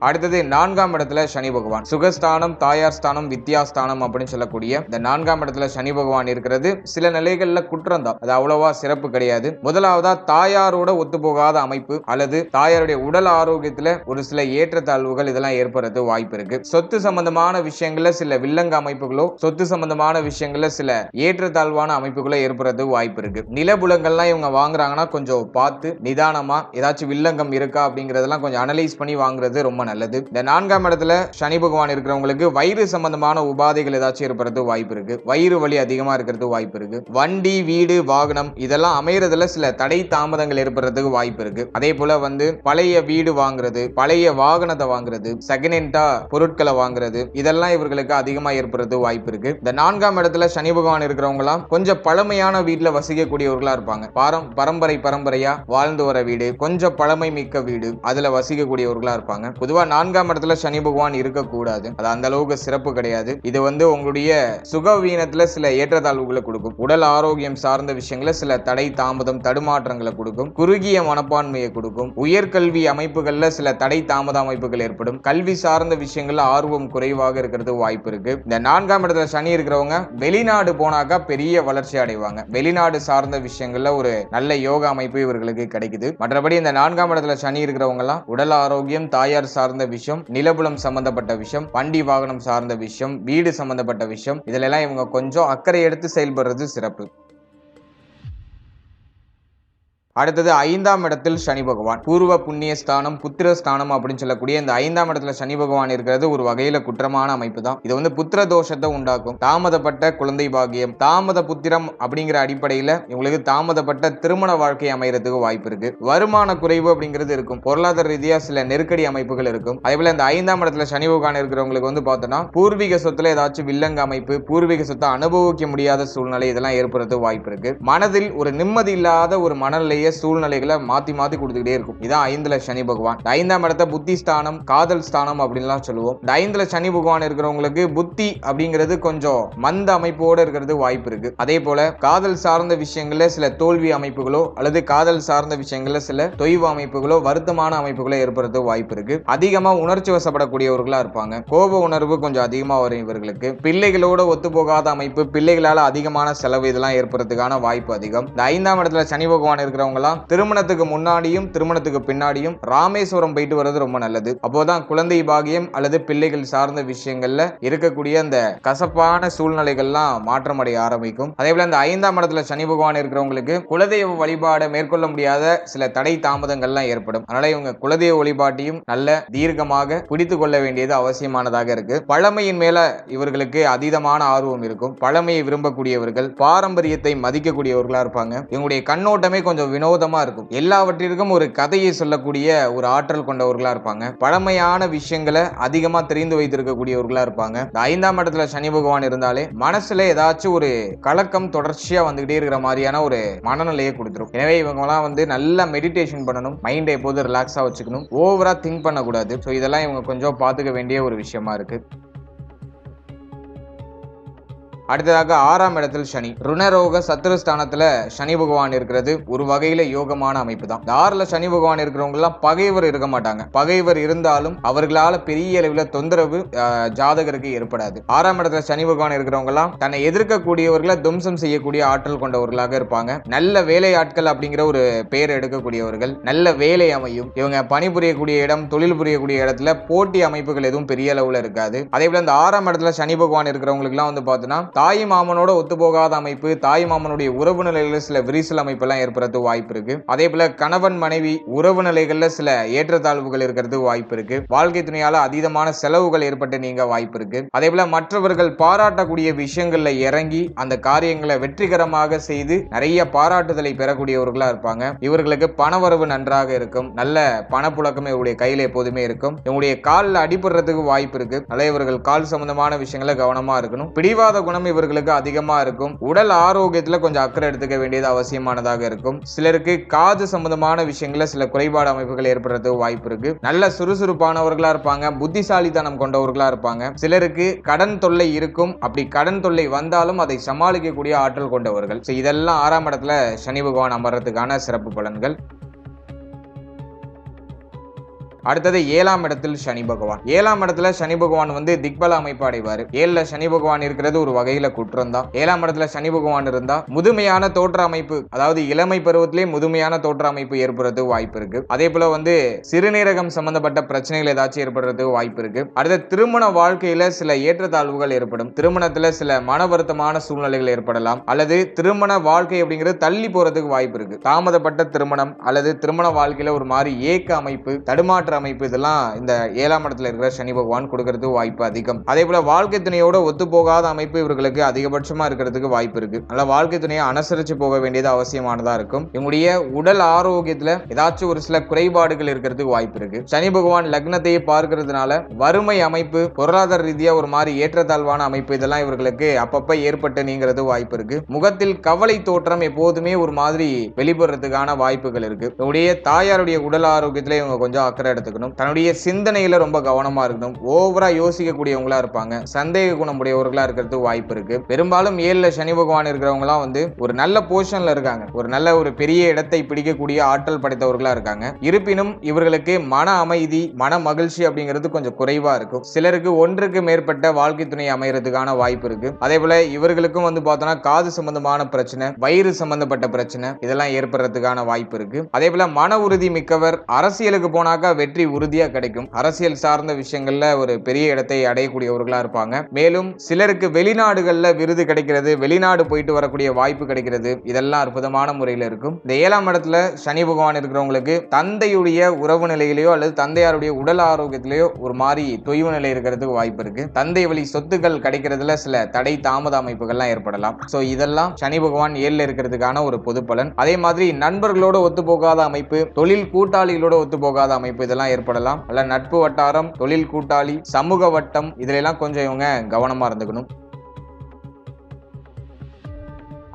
அடுத்தது 4ஆம் இடத்துல சனி பகவான் சுகஸ்தானம், தாயார் ஸ்தானம், வித்யாஸ்தானம் அப்படின்னு சொல்லக்கூடிய இந்த 4ஆம் இடத்துல சனி பகவான் இருக்கிறது சில நிலைகள்ல குற்றம் தான். அது அவ்வளவா சிறப்பு கிடையாது. முதலாவதா தாயாரோட ஒத்துப்போகாத அமைப்பு அல்லது தாயாருடைய உடல் ஆரோக்கியத்துல ஒரு சில ஏற்றத்தாழ்வுகள் இதெல்லாம் ஏற்படுறது வாய்ப்பு இருக்கு. சொத்து சம்பந்தமான விஷயங்கள்ல சில வில்லங்க அமைப்புகளோ, சொத்து சம்பந்தமான விஷயங்கள்ல சில ஏற்றத்தாழ்வான அமைப்புகளோ ஏற்படுறது வாய்ப்பு இருக்கு. நிலபுலங்கள்லாம் இவங்க வாங்குறாங்கன்னா கொஞ்சம் பார்த்து நிதானமா ஏதாச்சும் வில்லங்கம் இருக்கா அப்படிங்கறதெல்லாம் கொஞ்சம் அனலைஸ் பண்ணி வாங்குறது ரொம்ப நல்லது. இந்த 4ஆம் இடத்துல சனி பகவான் இருக்கிறவங்களுக்கு வயிறு சம்பந்தமான உபாதைகள் ஏதாச்சும் ஏற்படுறது வாய்ப்பு இருக்கு. வயிறு வலி அதிகமா இருக்கிறது வாய்ப்பு இருக்கு. வண்டி, வீடு, வாகனம் இதெல்லாம் அமையறதுல சில தடை தாமதங்கள் ஏற்படுறதுக்கு வாய்ப்பு இருக்கு. அதே போல பழைய வீடு வாங்குறது, பழைய வாகனத்தை வாங்குறது, செகண்ட் ஹேண்டா பொருட்களை வாங்குறது இதெல்லாம் இவர்களுக்கு அதிகமா ஏற்படுறது வாய்ப்பு இருக்கு. இந்த 4ஆம் இடத்துல சனி பகவான் இருக்கிறவங்க எல்லாம் கொஞ்சம் பழமையான வீட்டுல வசிக்கக்கூடியவர்களா இருப்பாங்க. பரம்பரையா வாழ்ந்து வர வீடு, கொஞ்சம் பழமை மிக்க வீடு, அதுல வசிக்கக்கூடியவர்களா இருப்பாங்க. பொதுவா 4ஆம் இடத்துல சனி பகவான் இருக்கக்கூடாது. அது அந்த அளவுக்கு சிறப்பு கிடையாது. இது உங்களுடைய சுகவீனத்துல சில ஏற்றத்தாழ்வுகளை கொடுக்கும். உடல் ஆரோக்கியம் சார்ந்த விஷயங்கள சில தடை தாமதம் தடுமாற்றங்களை கொடுக்கும். குறுகிய மனப்பான்மையை கொடுக்கும். உயர்கல்வி அமைப்புகள்ல சில தடை தாமத அமைப்புகள் ஏற்படும். கல்வி சார்ந்த விஷயங்கள்ல ஆர்வம் குறைவாக இருக்கிறது வாய்ப்பு இருக்கு. இந்த 4ஆம் இடத்துல சனி இருக்கிறவங்க வெளிநாடு போனாக்கா பெரிய வளர்ச்சி அடைவாங்க. வெளிநாடு சார்ந்த விஷயங்கள்ல ஒரு நல்ல யோகா அமைப்பு இவர்களுக்கு கிடைக்குது. மற்றபடி இந்த 4ஆம் இடத்துல சனி இருக்கிறவங்க எல்லாம் உடல் ஆரோக்கியம், தாயார் சார்ந்த விஷயம், நிலபுலம் சம்பந்தப்பட்ட விஷயம், வண்டி வாகனம் சார்ந்த விஷயம், வீடு சம்பந்தப்பட்ட விஷயம் இதெல்லாம் இவங்க கொஞ்சம் அக்கறை எடுத்து செயல்படுறது சிறப்பு. அடுத்தது 5ஆம் இடத்தில் சனி பகவான் பூர்வ புண்ணிய ஸ்தானம், புத்திர ஸ்தானம் அப்படின்னு சொல்லக்கூடிய இந்த 5ஆம் இடத்துல சனி பகவான் இருக்கிறது ஒரு வகையில குற்றமான அமைப்பு தான். இது புத்திர தோஷத்தை உண்டாக்கும். தாமதப்பட்ட குழந்தை பாகியம், தாமத புத்திரம் அப்படிங்கிற அடிப்படையில இவங்களுக்கு தாமதப்பட்ட திருமண வாழ்க்கை அமையறதுக்கு வாய்ப்பு இருக்கு. வருமான குறைவு அப்படிங்கிறது இருக்கும். பொருளாதார ரீதியா சில நெருக்கடி அமைப்புகள் இருக்கும். அதே போல இந்த 5ஆம் இடத்துல சனி பகவான் இருக்கிறவங்களுக்கு பார்த்தோம்னா பூர்வீக சொத்துல ஏதாச்சும் வில்லங்க அமைப்பு, பூர்வீக சொத்தை அனுபவிக்க முடியாத சூழ்நிலை இதெல்லாம் ஏற்படுறது வாய்ப்பு இருக்கு. மனதில் ஒரு நிம்மதி இல்லாத ஒரு மனநிலையை சூழ்நிலைகளை மாத்தி கொடுத்துக்கிட்டே இருக்கும். இதான் 5ல சனி பகவான். 5ஆம் இடத்தை புத்தி ஸ்தானம், காதல் ஸ்தானம் அப்படின்லாம் சொல்லுவோம். 5ல சனி பகவான் இருக்கிறவங்களுக்கு புத்தி அப்படிங்கிறது கொஞ்சம் மந்த அமைப்போடு இருக்கிறது வாய்ப்பு இருக்கு. அதே போல காதல் சார்ந்த விஷயங்கள்ல சில தோல்வி அமைப்புகளோ அல்லது காதல் சார்ந்த விஷயங்கள்ல சில தொய்வு அமைப்புகளோ வருத்தமான அமைப்புகளோ ஏற்படுறது வாய்ப்பு இருக்கு. அதிகமா உணர்ச்சி வசப்படக்கூடியவர்களா இருப்பாங்க. கோப உணர்வு கொஞ்சம் அதிகமா வரும் இவர்களுக்கு. பிள்ளைகளோட ஒத்து போகாத அமைப்பு, பிள்ளைகளால அதிகமான செலவு இதெல்லாம் ஏற்படுறதுக்கான வாய்ப்பு அதிகம். இந்த 5ஆம் இடத்துல சனி பகவான் இருக்கிறவங்க இருக்கிறவங்களாம் திருமணத்துக்கு முன்னாடியும் திருமணத்துக்கு பின்னாடியும் ராமேஸ்வரம் போயிட்டு வர்றது ரொம்ப நல்லது. அப்போதான் குழந்தை பாகியம் அல்லது பிள்ளைகள் சார்ந்த விஷயங்கள்ல இருக்கக்கூடிய அந்த கசப்பான சூழ்நிலைகள்லாம் மாற்றமடைய ஆரம்பிக்கும். அதே போல இந்த 5ஆம் இடத்துல சனி பகவான் இருக்கிறவங்களுக்கு குலதெய்வ வழிபாடு மேற்கொள்ள முடியாத சில தடை தாமதங்கள்லாம் ஏற்படும். அதனால இவங்க குலதெய்வ வழிபாட்டையும் நல்ல தீர்க்கமாக பிடித்து கொள்ள வேண்டியது அவசியமானதாக இருக்கு. பழமையின் மேல இவர்களுக்கு அதீதமான ஆர்வம் இருக்கும். பழமையை விரும்பக்கூடியவர்கள், பாரம்பரியத்தை மதிக்கக்கூடியவர்களா இருப்பாங்க. இவங்களுடைய கண்ணோட்டமே கொஞ்சம் வினோதமா இருக்கும். எல்லாவற்றிற்கும் ஒரு கதையை சொல்லக்கூடிய ஒரு ஆற்றல் கொண்டவர்களா இருப்பாங்க. பழமையான விஷயங்களை அதிகமா தெரிந்து வைத்திருக்கக்கூடியவர்களா இருப்பாங்க. இந்த 5ஆம் இடத்துல சனி பகவான் இருந்தாலே மனசுல ஏதாச்சும் ஒரு கலக்கம் தொடர்ச்சியா வந்துகிட்டே இருக்கிற மாதிரியான ஒரு மனநிலையை கொடுத்துரும். எனவே இவங்க எல்லாம் நல்லா மெடிடேஷன் பண்ணணும். மைண்டை எப்போது ரிலாக்ஸா வச்சுக்கணும். ஓவரா திங்க் பண்ணக்கூடாது. ஸோ இதெல்லாம் இவங்க கொஞ்சம் பார்த்துக்க வேண்டிய ஒரு விஷயமா இருக்கு. அடுத்ததாக 6ஆம் இடத்தில் சனி, ருணரோக சத்துருஸ்தானத்துல சனி பகவான் இருக்கிறது ஒரு வகையில யோகமான அமைப்பு தான். 6ல சனி பகவான் இருக்கிறவங்க எல்லாம் பகைவர் இருக்க மாட்டாங்க. பகைவர் இருந்தாலும் அவர்களால பெரிய அளவில் தொந்தரவு ஜாதகருக்கு ஏற்படாது. 6ஆம் இடத்துல சனி பகவான் இருக்கிறவங்க எல்லாம் தன்னை எதிர்க்கக்கூடியவர்களை துவம்சம் செய்யக்கூடிய ஆற்றல் கொண்டவர்களாக இருப்பாங்க. நல்ல வேலையாட்கள் அப்படிங்கிற ஒரு பெயர் எடுக்கக்கூடியவர்கள், நல்ல வேலை அமையும். இவங்க பணிபுரியக்கூடிய இடம், தொழில் புரியக்கூடிய இடத்துல போட்டி அமைப்புகள் எதுவும் பெரிய அளவுல இருக்காது. அதே போல இந்த 6ஆம் இடத்துல சனி பகவான் இருக்கிறவங்களுக்கு எல்லாம் பார்த்தோன்னா தாய் மாமனோட ஒத்து போகாத அமைப்பு, தாய் மாமனுடைய உறவு நிலையில சில விரிசல் அமைப்பு எல்லாம் ஏற்படுறது வாய்ப்பு இருக்கு. அதே போல கணவன் மனைவி உறவு நிலைகள்ல சில ஏற்றத்தாழ்வுகள் இருக்கிறது வாய்ப்பு இருக்கு. வாழ்க்கை துணையால அதீதமான செலவுகள் ஏற்பட்டு நீங்க வாய்ப்பு இருக்கு. அதே போல மற்றவர்கள் பாராட்டக்கூடிய விஷயங்கள்ல இறங்கி அந்த காரியங்களை வெற்றிகரமாக செய்து நிறைய பாராட்டுதலை பெறக்கூடியவர்களா இருப்பாங்க. இவர்களுக்கு பணவரவு நன்றாக இருக்கும். நல்ல பணப்புழக்கம் இவருடைய கையில எப்போதுமே இருக்கும். இவங்களுடைய காலில் அடிபடுறதுக்கு வாய்ப்பு இருக்கு. அதே இவர்கள் கால் சம்பந்தமான விஷயங்களை கவனமா இருக்கணும். பிடிவாத குணம் இவர்களுக்கு அதிகமா இருக்கும். உடல் ஆரோக்கியத்துல கொஞ்சம் அக்கறை எடுத்துக்க வேண்டியது அவசியமானதாக இருக்கும். சிலருக்கு காது சம்பந்தமான விஷயங்கள சில குறைபாடு அமைப்புகள் ஏற்படுறதுக்கு வாய்ப்பு இருக்கு. நல்ல சுறுசுறுப்பானவர்களா இருப்பாங்க. புத்திசாலித்தனம் கொண்டவர்களா இருப்பாங்க. சிலருக்கு கடன் தொல்லை இருக்கும். அப்படி கடன் தொல்லை வந்தாலும் அதை சமாளிக்கக்கூடிய ஆற்றல் கொண்டவர்கள். இதெல்லாம் 6ஆம் இடத்துல சனி பகவான் அமர்றதுக்கான சிறப்பு பலன்கள். அடுத்தது 7ஆம் இடத்தில் சனி பகவான். 7ஆம் இடத்துல சனி பகவான் திக்பல அமைப்பு அடைவாரு. 7ல சனி பகவான் இருக்கிறது ஒரு வகையில குற்றம் தான். 7ஆம் இடத்துல சனி பகவான் இருந்தா முதுமையான தோற்ற அமைப்பு, அதாவது இளமை பருவத்திலே முதுமையான தோற்ற அமைப்பு ஏற்படுறது வாய்ப்பு இருக்கு. அதே போல சிறுநீரகம் சம்பந்தப்பட்ட பிரச்சனைகள் ஏதாச்சும் ஏற்படுறதுக்கு வாய்ப்பு இருக்கு. அடுத்த திருமண வாழ்க்கையில சில ஏற்றத்தாழ்வுகள் ஏற்படும். திருமணத்துல சில மன வருத்தமான சூழ்நிலைகள் ஏற்படலாம். அல்லது திருமண வாழ்க்கை அப்படிங்கிறது தள்ளி போறதுக்கு வாய்ப்பு இருக்கு. தாமதப்பட்ட திருமணம் அல்லது திருமண வாழ்க்கையில ஒரு மாதிரி ஏக்க அமைப்பு, தடுமாற்ற அமைப்பு, இதெல்லாம் இந்த 7ஆம் இடத்துல இருக்கிற சனி பகவான் கொடுக்கிறது வாய்ப்பு அதிகம். அதே போல வாழ்க்கை துணையோட ஒத்து போகாத அமைப்பு இவர்களுக்கு அதிகபட்சமா இருக்கிறதுக்கு வாய்ப்பு இருக்கு. அதனால வாழ்க்கை துணையை அனுசரிச்சு போக வேண்டியது அவசியமானதா இருக்கும். இவங்களுடைய உடல் ஆரோக்கியத்துல ஏதாச்சும் ஒரு சில குறைபாடுகள் இருக்கிறதுக்கு வாய்ப்பு இருக்கு. சனி பகவான் லக்னத்தையே பார்க்கிறதுனால வறுமை அமைப்பு, பொருளாதார ரீதியா ஒரு மாதிரி ஏற்றத்தாழ்வான அமைப்பு, இதெல்லாம் இவர்களுக்கு அப்பப்ப ஏற்பட்டு நீங்கிறது வாய்ப்பு இருக்கு. முகத்தில் கவலை தோற்றம் எப்போதுமே ஒரு மாதிரி வெளிப்படுறதுக்கான வாய்ப்புகள் இருக்கு. இவருடைய தாயாருடைய உடல் ஆரோக்கியத்துல இவங்க கொஞ்சம் அக்கறை எடுத்துக்கணும். தன்னுடைய சிந்தனையில ரொம்ப கவனமா இருக்கணும். ஓவரா யோசிக்கக்கூடியவங்களா இருப்பாங்க. சந்தேக குணம் உடையவர்களா இருக்கிறதுக்கு வாய்ப்பு இருக்கு. பெரும்பாலும் 7ல சனி பகவான் இருக்கிறவங்க எல்லாம் ஒரு நல்ல பொசிஷன்ல இருக்காங்க. ஒரு நல்ல ஒரு பெரிய இடத்தை பிடிக்கக்கூடிய ஆற்றல் படைத்தவர்களா இருக்காங்க. இருப்பினும் இவர்களுக்கு மன அமைதி, மன மகிழ்ச்சி அப்படிங்கிறது கொஞ்சம் குறைவா இருக்கும். சிலருக்கு ஒன்றுக்கு மேற்பட்ட வாழ்க்கை துணை அமையறதுக்கான வாய்ப்பு இருக்கு. அதே போல இவர்களுக்கும் பார்த்தோம்னா காது சம்பந்தமான பிரச்சனை, வயிறு சம்பந்தப்பட்ட பிரச்சனை, இதெல்லாம் ஏற்படுறதுக்கான வாய்ப்பு இருக்கு. அதே போல மன உறுதி மிக்கவர். அரசியலுக்கு போனாக்கா வெற்றி உறுதியா கிடைக்கும். அரசியல் சார்ந்த விஷயங்கள்ல ஒரு பெரிய இடத்தை அடையக்கூடியவர்களா இருப்பாங்க. மேலும் சிலருக்கு வெளிநாடுகள்ல விருது கிடைக்கிறது, வெளிநாடு போயிட்டு வரக்கூடிய வாய்ப்பு கிடைக்கிறது. இதெல்லாம் அற்புதமான முறையில் இருக்கும். இந்த 7ஆம் இடத்துல சனி பகவான் இருக்கிறவங்களுக்கு தந்தையுடைய உறவு நிலையிலேயோ அல்லது தந்தையாருடைய உடல் ஆரோக்கியத்திலேயோ ஒரு மாதிரி தொய்வு நிலை இருக்கிறதுக்கு வாய்ப்பு இருக்கு. தந்தை வழி சொத்துக்கள் கிடைக்கிறதுல சில தடை தாமத அமைப்புகள்லாம் ஏற்படலாம். சோ இதெல்லாம் சனி பகவான் 7ல இருக்கிறதுக்கான ஒரு பொது பலன். அதே மாதிரி நண்பர்களோட ஒத்து போகாத அமைப்பு, தொழில் கூட்டாளிகளோட ஒத்து போகாத அமைப்பு, இதெல்லாம் ஏற்படலாம். அல்ல நட்பு வட்டாரம், தொழில் கூட்டாளி, சமூக வட்டம், இதுல எல்லாம் கொஞ்சம் இவங்க கவனமா இருந்துக்கணும்.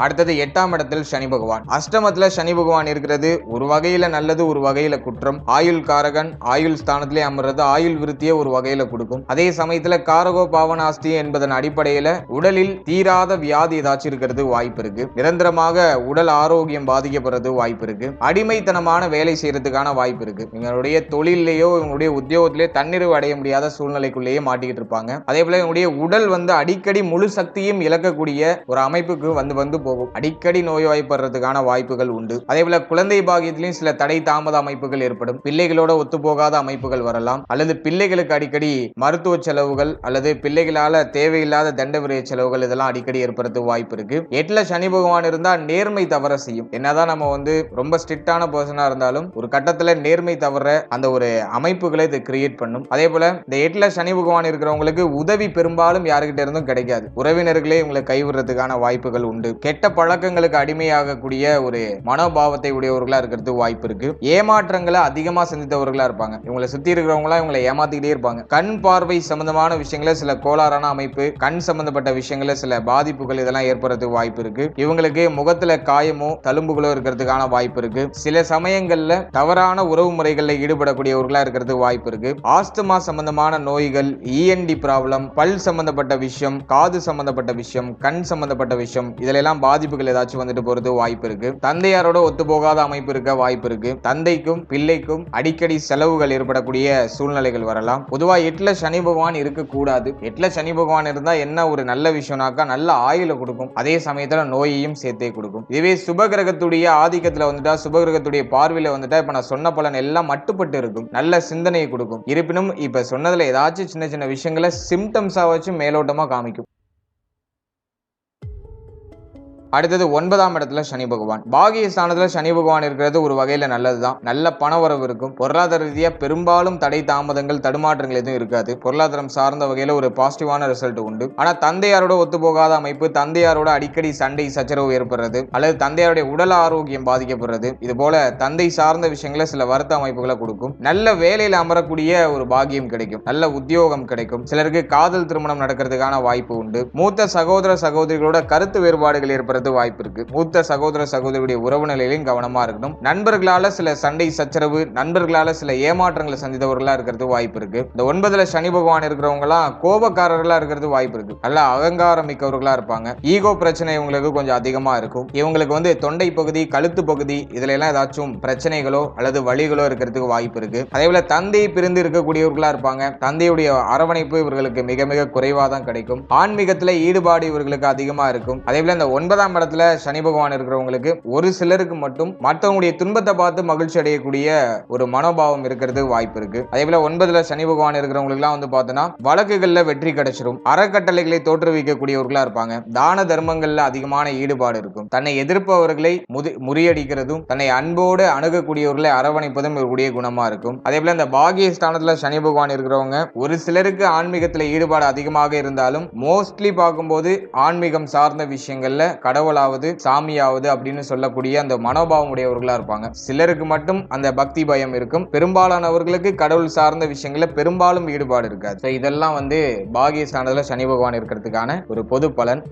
அடுத்தது 8ஆம் இடத்தில் சனி பகவான். அஷ்டமத்துல சனி பகவான் இருக்கிறது ஒரு வகையில நல்லது, ஒரு வகையில குற்றம். ஆயுள் காரகன், ஆயுள் ஸ்தானத்திலே அமர்றது ஆயுள் விருத்தியை ஒரு வகையில கொடுக்கும். அதே சமயத்துல காரகோ பாவனாஸ்தி என்பதன் அடிப்படையில உடலில் தீராத வியாதி ஏதாச்சும் இருக்கிறது வாய்ப்பு இருக்கு. நிரந்தரமாக உடல் ஆரோக்கியம் பாதிக்கப்படுறது வாய்ப்பு இருக்கு. அடிமைத்தனமான வேலை செய்யறதுக்கான வாய்ப்பு இருக்கு. இவங்களுடைய தொழிலேயோ இவங்களுடைய உத்தியோகத்திலேயோ தன்னிறைவு அடைய முடியாத சூழ்நிலைக்குள்ளேயே மாட்டிக்கிட்டு இருப்பாங்க. அதே போல இவங்களுடைய உடல் அடிக்கடி முழு சக்தியும் இழக்கக்கூடிய ஒரு அமைப்புக்கு வந்து போகும். அடிக்கடி நோய்வாய்ப்படுறதுக்கான வாய்ப்புகள் உண்டு. அதே போல குழந்தை பாகியத்திலும் சில தடை தாமத அமைப்புகள் ஏற்படும். பிள்ளைகளோட ஒத்துப்போகாத அமைப்புகள் வரலாம், அல்லது பிள்ளைகளுக்கு அடிக்கடி மருத்துவ செலவுகள் அல்லது பிள்ளைகளால தேவையில்லாத தண்ட விரய செலவுகள் இதெல்லாம் அடிக்கடி ஏற்படுறதுக்கு வாய்ப்பு இருக்கு. 8ல சனி பகவான் இருந்தா நேர்மை தவற செய்யும். என்னதான் நம்ம ரொம்ப ஸ்ட்ரிக்டான பர்சனா இருந்தாலும் ஒரு கட்டத்துல நேர்மை தவற அந்த ஒரு அமைப்புகளை இது கிரியேட் பண்ணும். அதே போல இந்த 8ல சனி பகவான் இருக்கிறவங்களுக்கு உதவி பெரும்பாலும் யாருக்கிட்ட இருந்தும் கிடைக்காது. உறவினர்களே உங்களை கைவிடுறதுக்கான வாய்ப்புகள் உண்டு. கெட்ட பழக்கங்களுக்கு அடிமையாகக்கூடிய ஒரு மனோபாவத்தை உடையவர்களா இருக்கிறதுக்கு வாய்ப்பு இருக்கு. ஏமாற்றங்களை அதிகமா சந்தித்தவர்களா இருப்பாங்க. இவங்களை சுத்தி இருக்கிறவங்களா இவங்களை ஏமாத்திக்கிட்டே இருப்பாங்க. கண் பார்வை சம்பந்தமான விஷயங்கள சில கோளாறான அமைப்பு, கண் சம்பந்தப்பட்ட விஷயங்கள சில பாதிப்புகள் இதெல்லாம் ஏற்படுறதுக்கு வாய்ப்பு இருக்கு. இவங்களுக்கு முகத்துல காயமோ தழும்புகளோ இருக்கிறதுக்கான வாய்ப்பு இருக்கு. சில சமயங்கள்ல தவறான உறவு முறைகளில் ஈடுபடக்கூடியவர்களா இருக்கிறதுக்கு வாய்ப்பு இருக்கு. ஆஸ்துமா சம்பந்தமான நோய்கள், இஎன்டி ப்ராப்ளம், பல் சம்பந்தப்பட்ட விஷயம், காது சம்பந்தப்பட்ட விஷயம், கண் சம்பந்தப்பட்ட விஷயம், இதுல எல்லாம் பாதிப்புகள் ஏதாச்சும் வந்துட்டு போறது வாய்ப்பு இருக்கு. தந்தையாரோட ஒத்து போகாத அமைப்பு இருக்க வாய்ப்பு இருக்கு. தந்தைக்கும் பிள்ளைக்கும் அடிக்கடி செலவுகள் ஏற்படக்கூடிய சூழ்நிலைகள் வரலாம். பொதுவா 8ல சனி பகவான் இருக்கக்கூடாது. 8ல சனி பகவான் இருந்தா என்ன ஒரு நல்ல விஷயம்னாக்கா நல்ல ஆயுள கொடுக்கும், அதே சமயத்துல நோயையும் சேர்த்தே கொடுக்கும். இதுவே சுபகிரகத்துடைய ஆதிக்கத்துல வந்துட்டா, சுபகிரகத்துடைய பார்வையில வந்துட்டா இப்ப நான் சொன்ன பலன் எல்லாம் மட்டுப்பட்டு இருக்கும், நல்ல சிந்தனையை கொடுக்கும். இருப்பினும் இப்ப சொன்னதுல ஏதாச்சும் சின்ன சின்ன விஷயங்களை சிம்டம்ஸா வச்சு மேலோட்டமா காமிக்கும். அடுத்தது 9ஆம் இடத்துல சனி பகவான். பாகிய ஸ்தானத்துல சனி பகவான் இருக்கிறது ஒரு வகையில நல்லதுதான். நல்ல பண வரவு இருக்கும். பொருளாதார ரீதியா பெரும்பாலும் தடை தாமதங்கள் தடுமாற்றங்கள் எதுவும் இருக்காது. பொருளாதாரம் சார்ந்த வகையில ஒரு பாசிட்டிவான ரிசல்ட் உண்டு. ஆனா தந்தையாரோட ஒத்து போகாத அமைப்பு, தந்தையாரோட அடிக்கடி சண்டை சச்சரவு ஏற்படுறது, அல்லது தந்தையாருடைய உடல் ஆரோக்கியம் பாதிக்கப்படுறது, இது போல தந்தை சார்ந்த விஷயங்கள சில வருத்த அமைப்புகளை கொடுக்கும். நல்ல வேலையில அமரக்கூடிய ஒரு பாகியம் கிடைக்கும். நல்ல உத்தியோகம் கிடைக்கும். சிலருக்கு காதல் திருமணம் நடக்கிறதுக்கான வாய்ப்பு உண்டு. மூத்த சகோதர சகோதரிகளோட கருத்து வேறுபாடுகள் ஏற்படுறது வாய்ப்பு இருக்கு. மூத்த சகோதர சகோதரியுடைய உறவு நிலையிலும் கவனமா இருக்கணும். நண்பர்களால சில சண்டை சச்சரவு, நண்பர்களால சில ஏமாற்றங்களை சந்தித்தவர்களா இருக்கிறது வாய்ப்பு இருக்கு. இந்த 9ல சனி பகவான் இருக்கிறவங்க எல்லாம் கோபக்காரர்களா இருக்கிறது வாய்ப்பு இருக்கு. நல்ல அகங்காரம் மிக்கவர்களா இருப்பாங்க. ஈகோ பிரச்சனை இவங்களுக்கு கொஞ்சம் அதிகமா இருக்கும். இவங்களுக்கு தொண்டை பகுதி, கழுத்து பகுதி இதுல எல்லாம் ஏதாச்சும் பிரச்சனைகளோ அல்லது வலிகளோ இருக்கிறதுக்கு வாய்ப்பு இருக்கு. அதே போல தந்தை பிரிந்து இருக்கக்கூடியவர்களா இருப்பாங்க. தந்தையுடைய அரவணைப்பு இவர்களுக்கு மிக மிக குறைவா தான் கிடைக்கும். ஆன்மீகத்துல ஈடுபாடு இவர்களுக்கு அதிகமா இருக்கும். அதே போல இந்த 9ஆம் இடத்துல சனி பகவான் இருக்கிறவங்களுக்கு ஒரு சிலருக்கு மட்டும் மற்றவங்களுடைய துன்பத்தை பார்த்து மகிழ்ச்சி அடையக்கூடிய ஒரு மனோபாவம் இருக்கிறது வாய்ப்பு இருக்கு. அதே போல 9ல சனி பகவான் இருக்கிறவங்களுக்கு எல்லாம் பார்த்தோன்னா வழக்குகள்ல வெற்றி கிடைச்சிடும். அறக்கட்டளைகளை தோற்றுவிக்கக்கூடியவர்களா இருப்பாங்க. தான தர்மங்கள்ல அதிகமான ஈடுபாடு இருக்கும். தன்னை எதிர்ப்பவர்களை முறியடிக்கிறதும், தன்னை அன்போடு அணுகக்கூடியவர்களை அரவணைப்பதும் இவருடைய குணமா இருக்கும். அதே போல இந்த பாகிய ஸ்தானத்துல சனி பகவான் இருக்கிறவங்க ஒரு சிலருக்கு ஆன்மீகத்துல ஈடுபாடு அதிகமாக இருந்தாலும் மோஸ்ட்லி பார்க்கும்போது ஆன்மீகம் சார்ந்த விஷயங்கள்ல கடவுளாவது சாமியாவது அப்படின்னு சொல்லக்கூடிய அந்த மனோபாவம் உடையவர்களா இருப்பாங்க. சிலருக்கு மட்டும் அந்த பக்தி பயம் இருக்கும். பெரும்பாலானவர்களுக்கு கடவுள் சார்ந்த விஷயங்கள்ல பெரும்பாலும் ஈடுபாடு இருக்காது. இதெல்லாம் பாகிய ஸ்தானத்துல சனி பகவான் இருக்கிறதுக்கான ஒரு பொது பலன்.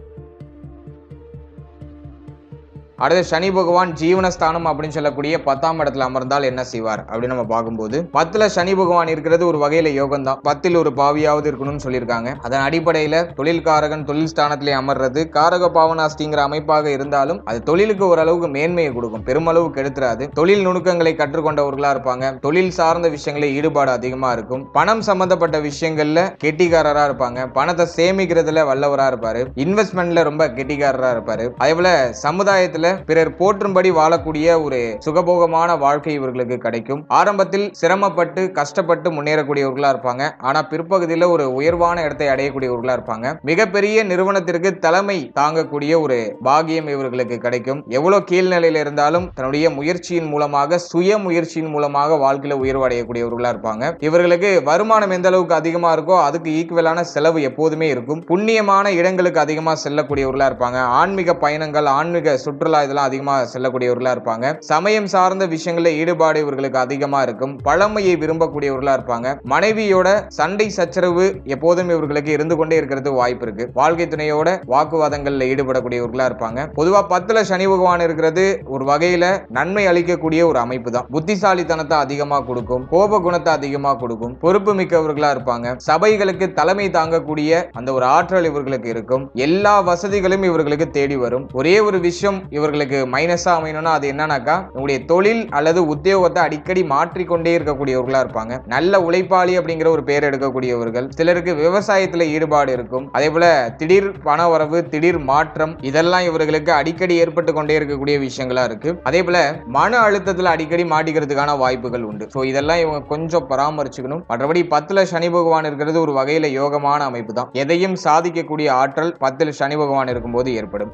அடுத்து சனி பகவான் ஜீவனஸ்தானம் அப்படின்னு சொல்லக்கூடிய 10ஆம் இடத்துல அமர்ந்தால் என்ன செய்வார் அப்படின்னு நம்ம பார்க்கும்போது 10ல சனி பகவான் இருக்கிறது ஒரு வகையில யோகம் தான். 10ல் ஒரு பாவியாவது இருக்கணும்னு சொல்லியிருக்காங்க. அதன் அடிப்படையில தொழில்காரகன் தொழில் ஸ்தானத்திலே அமர்றது காரக பாவனாஸ்திங்கிற அமைப்பாக இருந்தாலும் அது தொழிலுக்கு ஓரளவுக்கு மேன்மையை கொடுக்கும், பெருமளவு கெடுத்துறாது. தொழில் நுணுக்கங்களை கற்றுக்கொண்டவர்களா இருப்பாங்க. தொழில் சார்ந்த விஷயங்கள ஈடுபாடு அதிகமா இருக்கும். பணம் சம்பந்தப்பட்ட விஷயங்கள்ல கெட்டிக்காரரா இருப்பாங்க. பணத்தை சேமிக்கிறதுல வல்லவரா இருப்பாரு. இன்வெஸ்ட்மெண்ட்ல ரொம்ப கெட்டிக்காரரா இருப்பாரு. அதே போல சமுதாயத்துல பிறர் போற்றும்படி வாழக்கூடிய ஒரு சுகபோகமான வாழ்க்கை இவர்களுக்கு கிடைக்கும். ஆரம்பத்தில் சிரமப்பட்டு கஷ்டப்பட்டு முன்னேறக்கூடியவர்களா இருப்பாங்க. ஆனா பிற்பகுதியில் ஒரு உயர்வான இடத்தை அடையக்கூடியவர்களா இருப்பாங்க. மிகப்பெரிய நிறுவனத்திற்கு தலைமை தாங்கக்கூடிய ஒரு பாகியம் இவர்களுக்கு கிடைக்கும். எவ்வளவு கீழ்நிலையில இருந்தாலும் தன்னுடைய முயற்சியின் மூலமாக, சுய முயற்சியின் மூலமாக வாழ்க்கையில உயர்வு அடையக்கூடியவர்களா இருப்பாங்க. இவர்களுக்கு வருமானம் எந்த அளவுக்கு அதிகமா இருக்கோ அதுக்கு ஈக்குவலான செலவு எப்போதுமே இருக்கும். புண்ணியமான இடங்களுக்கு அதிகமா செல்லக்கூடியவர்களா இருப்பாங்க. ஆன்மீக பயணங்கள், ஆன்மீக சுற்றுலா இதெல்லாம் அதிகமா செல்லக்கூடியவர்களா இருப்பாங்க. சமயம் சார்ந்த விஷயங்கள்ல ஈடுபாடு இவர்களுக்கு அதிகமா இருக்கும். பழமையை விரும்பக்கூடியவர்களா இருப்பாங்க. மனைவியோட சண்டை சச்சரவு எப்போதும் இவர்களுக்கு இருந்து கொண்டே இருக்கிறது வாய்ப்பு இருக்கு. வாழ்க்கை துணையோட வாக்குவாதங்கள்ல ஈடுபடக்கூடியவர்களா இருப்பாங்க. பொதுவா 10ல சனி பகவான் இருக்கிறது ஒரு வகையில நன்மை அளிக்கக்கூடிய ஒரு அமைப்பு தான். புத்திசாலித்தனத்தை அதிகமா கொடுக்கும், கோப குணத்தை அதிகமா கொடுக்கும், பொறுப்பு மிக்கவர்களா இருப்பாங்க. சபைகளுக்கு தலைமை தாங்கக்கூடிய அந்த ஒரு ஆற்றல் இவர்களுக்கு இருக்கும். எல்லா வசதிகளும் இவர்களுக்கு தேடி வரும். ஒரே ஒரு விஷயம் இவர்களுக்கு மைனஸா அமையணும்னா அது என்னன்னாக்கா உங்களுடைய தொழில் அல்லது உத்தியோகத்தை அடிக்கடி மாற்றிக்கொண்டே இருக்கக்கூடியவர்களா இருப்பாங்க. நல்ல உழைப்பாளி அப்படிங்கிற ஒரு பேர் எடுக்கக்கூடியவர்கள். சிலருக்கு விவசாயத்துல ஈடுபாடு இருக்கும். அதே போல திடீர் பண வரவு, திடீர் மாற்றம் இதெல்லாம் இவர்களுக்கு அடிக்கடி ஏற்பட்டு கொண்டே இருக்கக்கூடிய விஷயங்களா இருக்கு. அதே போல மன அழுத்தத்துல அடிக்கடி மாட்டிக்கிறதுக்கான வாய்ப்புகள் உண்டு. சோ இதெல்லாம் இவங்க கொஞ்சம் பராமரிச்சுக்கணும். மற்றபடி 10ல சனி பகவான் இருக்கிறது ஒரு வகையில யோகமான அமைப்பு தான். எதையும் சாதிக்கக்கூடிய ஆற்றல் 10ல் சனி பகவான் இருக்கும்போது ஏற்படும்.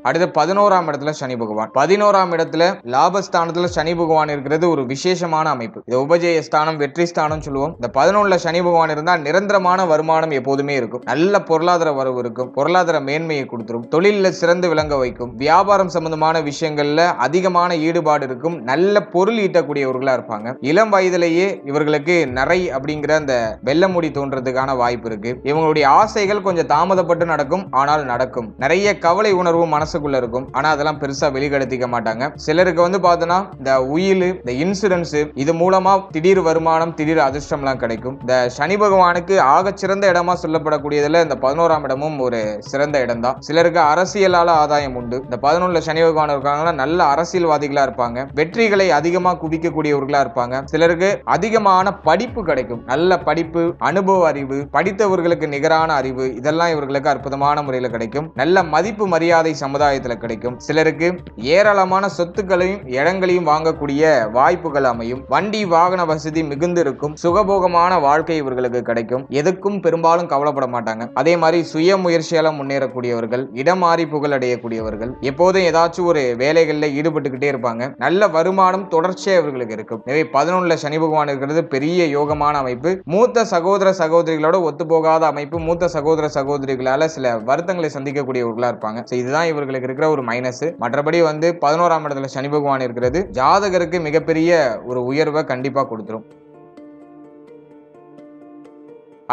அடுத்து 11ஆம் இடத்துல சனி பகவான். 11ஆம் இடத்துல லாபஸ்தானத்துல சனி பகவான் இருக்கிறது ஒரு விசேஷமான அமைப்பு. இது உபஜய ஸ்தானம், வெற்றி ஸ்தானம் சொல்லுவோம். இந்த 11ல சனி பகவான் இருந்தா நிரந்தரமான வருமானம் எப்போதுமே இருக்கும். நல்ல பொருளாதார வரவு இருக்கும். பொருளாதார மேன்மையை கொடுத்துரும். தொழில சிறந்து விளங்க வைக்கும். வியாபாரம் சம்பந்தமான விஷயங்கள்ல அதிகமான ஈடுபாடு இருக்கும். நல்ல பொருள் ஈட்டக்கூடியவர்களா இருப்பாங்க. இளம் வயதிலேயே இவர்களுக்கு நிறை அப்படிங்கிற அந்த வெள்ளமுடி தோன்றதுக்கான வாய்ப்பு இருக்கு. இவங்களுடைய ஆசைகள் கொஞ்சம் தாமதப்பட்டு நடக்கும், ஆனால் நடக்கும். நிறைய கவலை உணர்வு மனசுக்குள்ள இருக்கும். ஆனா அதெல்லாம் பெருசா வெளிக்கடத்திக்க மாட்டாங்க. சிலருக்கு வந்து பார்த்தோன்னா இந்த உயில், இந்த இன்சூரன்ஸ் இது மூலமா திடீர் வருமானம், திடீர் அதிர்ஷ்டம் எல்லாம் கிடைக்கும். இந்த சனி பகவானுக்கு ஆக சிறந்த இடமா சொல்லப்படக்கூடியதுல இந்த 11ஆம் இடமும் ஒரு சிறந்த இடம் தான். சிலருக்கு அரசியலால ஆதாயம் உண்டு. இந்த 11ல சனி பகவான் இருக்காங்கன்னா நல்ல அரசியல்வாதிகளா இருப்பாங்க. வெற்றிகளை அதிகமா குவிக்கக்கூடியவர்களா இருப்பாங்க. சிலருக்கு அதிகமான படிப்பு கிடைக்கும். நல்ல படிப்பு, அனுபவ அறிவு, படித்தவர்களுக்கு நிகரான அறிவு இதெல்லாம் இவர்களுக்கு அற்புதமான முறையில் கிடைக்கும். நல்ல மதிப்பு மரியாதை சமுதாயத்துல கிடைக்கும். சிலருக்கு ஏராளமான சொத்துக்களையும் இடங்களையும் வாங்கக்கூடிய வாய்ப்புகள் அமையும். வண்டி வாகன வசதி மிகுந்து இருக்கும். சுகபோகமான வாழ்க்கை இவர்களுக்கு கிடைக்கும். எதுக்கும் பெரும்பாலும் கவலைப்பட மாட்டாங்க. அதே மாதிரி சுய முயற்சியால முன்னேறக்கூடியவர்கள், இடம் மாறி புகழ் அடையக்கூடியவர்கள், எப்போதும் ஏதாச்சும் ஒரு வேலைகளில் ஈடுபட்டுக்கிட்டே இருப்பாங்க. நல்ல வருமானம் தொடர்ச்சியா இவர்களுக்கு இருக்கும். எனவே 11ல சனி பகவான் இருக்கிறது பெரிய யோகமான அமைப்பு. மூத்த சகோதர சகோதரிகளோட ஒத்து போகாத அமைப்பு. மூத்த சகோதர சகோதரிகளால சில வருத்தங்களை சந்திக்கக்கூடியவர்களா இருப்பாங்க. இதுதான் இவர்களுக்கு இருக்கிற ஒரு மைனஸ். மற்றபடி வந்து 11ஆம் இடத்துல சனி பகவான் இருக்கிறது ஜாதகருக்கு மிகப்பெரிய ஒரு உயர்வை கண்டிப்பா கொடுத்துரும்.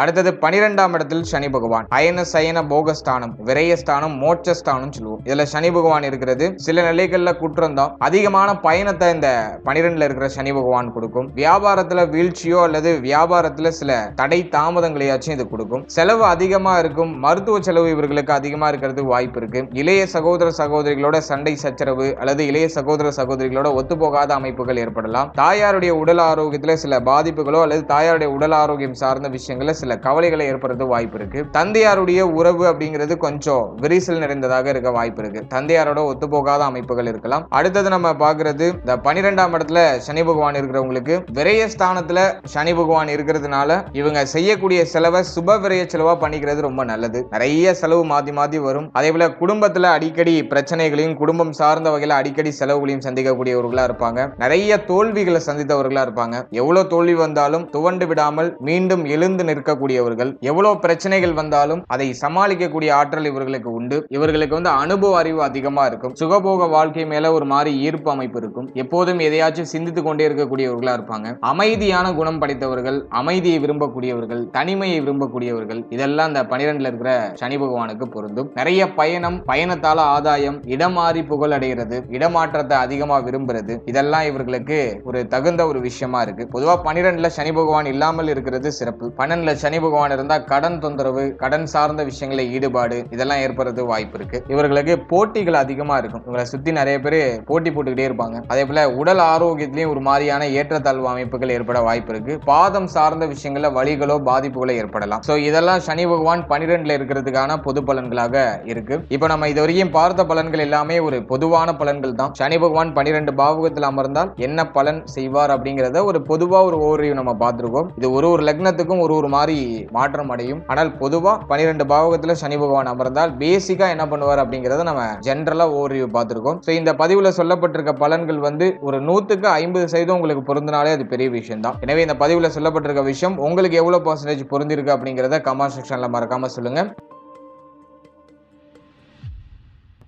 அடுத்தது 12ஆம் இடத்தில் சனி பகவான். அயன சயன போகஸ்தானம், விரயஸ்தானம், மோட்சஸ்தானம் சொல்லுவோம். இதுல சனி பகவான் இருக்கிறது சில நிலைகள்ல குற்றம் தான். அதிகமான பயணத்தை இந்த 12ல இருக்கிற சனி பகவான் கொடுக்கும். வியாபாரத்துல வீழ்ச்சியோ அல்லது வியாபாரத்துல சில தடை தாமதங்களையாச்சும் இது கொடுக்கும். செலவு அதிகமா இருக்கும். மருத்துவ செலவு இவர்களுக்கு அதிகமா இருக்கிறது வாய்ப்பு இருக்கு. இளைய சகோதர சகோதரிகளோட சண்டை சச்சரவு அல்லது இளைய சகோதர சகோதரிகளோட ஒத்துப்போகாத அமைப்புகள் ஏற்படலாம். தாயாருடைய உடல் ஆரோக்கியத்துல சில பாதிப்புகளோ அல்லது தாயாருடைய உடல் ஆரோக்கியம் சார்ந்த விஷயங்கள சில கவலைகளை ஏற்படுறது வாய்ப்பு இருக்கு. தந்தையாருடைய உறவு அப்படிங்கிறது கொஞ்சம் விரிசல் நிறைந்ததாக இருக்க வாய்ப்பு இருக்கு. தந்தையாரோட ஒத்துப்போகாத அமைப்புகள் இருக்கலாம். அடுத்தது நம்ம பார்க்கிறது இந்த 12ஆம் இடத்துல சனி பகவான் இருக்கிறவங்களுக்கு விரயஸ்தானத்துல சனி பகவான் இருக்கிறதுனால இவங்க செய்யக்கூடிய செலவை சுப விரய செலவா பண்ணிக்கிறது ரொம்ப நல்லது. நிறைய செலவு மாத்தி மாத்தி வரும். அதே போல குடும்பத்துல அடிக்கடி பிரச்சனைகளையும் குடும்பம் சார்ந்த வகையில அடிக்கடி செலவுகளையும் சந்திக்கக்கூடியவர்களா இருப்பாங்க. நிறைய தோல்விகளை சந்தித்தவர்களா இருப்பாங்க. எவ்வளவு தோல்வி வந்தாலும் துவண்டு விடாமல் மீண்டும் எழுந்து நிற்க கூடியவர்கள். எவ்வளவு பிரச்சனைகள் வந்தாலும் அதை சமாளிக்கக்கூடிய ஆற்றல் இவர்களுக்கு உண்டு. இவர்களுக்கு வந்து அனுபவ அறிவு அதிகமா இருக்கும். சுகபோக வாழ்க்கை மேல ஒரு மாதிரி ஈர்ப்பு அமைப்பு இருக்கும். எப்போதும் எதையாச்சும் சிந்தித்துக் கொண்டே இருக்கக்கூடியவர்களா இருப்பாங்க. அமைதியான குணம் படைத்தவர்கள், அமைதியை விரும்பக்கூடியவர்கள், தனிமையை விரும்பக்கூடியவர்கள். இதெல்லாம் இந்த 12ல இருக்கிற சனி பகவானுக்கு பொருந்தும். நிறைய பயணம், பயணத்தால ஆதாயம், இடமாறி புகழ் அடைகிறது, இடமாற்றத்தை அதிகமா விரும்புறது, இதெல்லாம் இவர்களுக்கு ஒரு தகுந்த ஒரு விஷயமா இருக்கு. பொதுவா 12ல சனி பகவான் இல்லாமல் இருக்கிறது சிறப்பு. 12ல சனி பகவான் இருந்தா கடன் தொந்தரவு, கடன் சார்ந்த விஷயங்களை ஈடுபாடு இதெல்லாம் ஏற்படுறது வாய்ப்பு இருக்கு. இவர்களுக்கு போட்டிகள் அதிகமா இருக்கும். இவங்களை சுத்தி நிறைய பேர் போட்டி போட்டுக்கிட்டே இருப்பாங்க. அதே போல உடல் ஆரோக்கியத்திலையும் ஒரு மாதிரியான ஏற்றத்தாழ்வு அமைப்புகள் ஏற்பட வாய்ப்பு இருக்கு. பாதம் சார்ந்த விஷயங்கள்ல வலிகளோ பாதிப்புகளோ ஏற்படலாம். சோ இதெல்லாம் சனி பகவான் 12ல இருக்கிறதுக்கான பொது பலன்களாக இருக்கு. இப்ப நம்ம இதுவரையும் பார்த்த பலன்கள் எல்லாமே ஒரு பொதுவான பலன்கள் தான். சனி பகவான் 12 பாவகத்தில் அமர்ந்தால் என்ன பலன் செய்வார் அப்படிங்கறத ஒரு பொதுவா ஒரு ஓவர்வியூ நம்ம பார்த்திருக்கோம். இது ஒரு லக்னத்துக்கும் ஒரு மாதிரி மாற்றம் அடையும். ஆனால் பொதுவா 12 பாவகத்துல சனி பகவான் அமர்ந்தால் பேசிக்கா என்ன பண்ணுவார் அப்படிங்கறத நம்ம ஜெனரலா ஓவர்வியூ பார்த்திருக்கோம். சோ இந்த பதிவுல சொல்லப்பட்டிருக்க பலன்கள் வந்து ஒரு 100க்கு 50% உங்களுக்கு பொருந்தினாலே அது பெரிய விஷயம் தான். எனவே இந்த பதிவுல சொல்லப்பட்டிருக்க விஷயம் உங்களுக்கு எவ்வளவு % பொருந்திருக்கு அப்படிங்கறத கமெண்ட் செக்ஷன்ல மறக்காம சொல்லுங்க.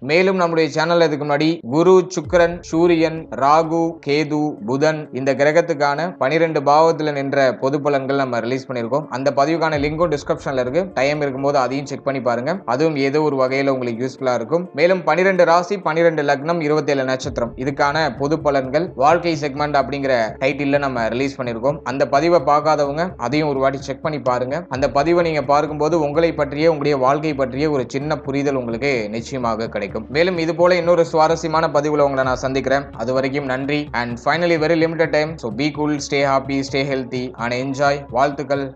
மேலும் நம்முடைய சேனல் இதுக்கு முன்னாடி குரு, சுக்கிரன், சூரியன், ராகு, கேது, புதன் இந்த கிரகத்துக்கான 12 பாவத்துல நின்ற பொது பலன்கள் நம்ம ரிலீஸ் பண்ணிருக்கோம். அந்த பதிவுக்கான லிங்கும் டிஸ்கிரிப்ஷன்ல இருக்கு. டைம் இருக்கும்போது அதையும் செக் பண்ணி பாருங்க. அதுவும் ஏதோ ஒரு வகையில உங்களுக்கு யூஸ்ஃபுல்லா இருக்கும். மேலும் 12 ராசி, 12 லக்னம், 27 நட்சத்திரம் இதுக்கான பொது பலன்கள் வாழ்க்கை செக்மெண்ட் அப்படிங்கிற டைட்டில்ல நம்ம ரிலீஸ் பண்ணிருக்கோம். அந்த பதிவை பார்க்காதவங்க அதையும் ஒரு வாட்டி செக் பண்ணி பாருங்க. அந்த பதிவை நீங்க பார்க்கும்போது உங்களை பற்றிய, உங்களுடைய வாழ்க்கை பற்றிய ஒரு சின்ன புரிதல் உங்களுக்கு நிச்சயமாக கிடைக்கும். மேலும் இது போல இன்னொரு சுவாரஸ்யமான பதிவுல உங்களை நான் சந்திக்கிறேன். அது வரைக்கும் நன்றி. And finally very limited time. So be cool, stay happy, stay healthy and enjoy. வாழ்த்துக்கள்.